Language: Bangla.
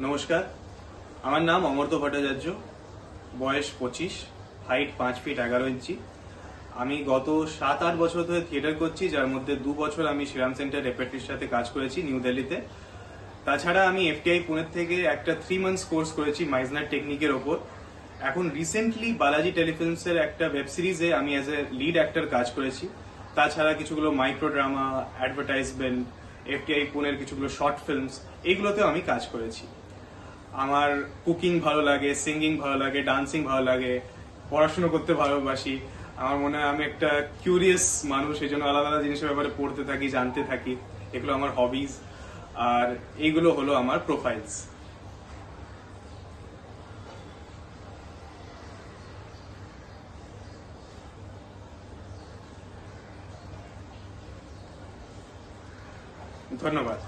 নমস্কার, আমার নাম অমর্ত্য ভট্টাচার্য, বয়স 25, হাইট 5 ফিট 11 ইঞ্চি। আমি গত 7-8 বছর ধরে থিয়েটার করছি, যার মধ্যে 2 বছর আমি শ্রীরাম সেন্টার রেপার্টরির সাথে কাজ করেছি নিউ দিল্লিতে। তাছাড়া আমি এফটিআই পুনে থেকে একটা 3 মান্থস কোর্স করেছি মাইজনার টেকনিকের ওপর। এখন রিসেন্টলি বালাজি টেলিফিল্মসের একটা ওয়েব সিরিজে আমি অ্যাজ এ লিড অ্যাক্টর কাজ করেছি। তাছাড়া কিছুগুলো মাইক্রো ড্রামা, অ্যাডভার্টাইজমেন্ট, এফটিআই পুনের কিছুগুলো শর্ট ফিল্মস, এইগুলোতেও আমি কাজ করেছি। আমার কুকিং ভালো লাগে, সিঙ্গিং ভালো লাগে, ডান্সিং ভালো লাগে, পড়াশোনা করতে ভালোবাসি। আমার মনে হয় আমি একটা কিউরিয়াস মানুষ, এই জন্য আলাদা আলাদা জিনিসের ব্যাপারে পড়তে থাকি, জানতে থাকি। এগুলো আমার হবিজ, আর এইগুলো হলো আমার প্রোফাইলস। ধন্যবাদ।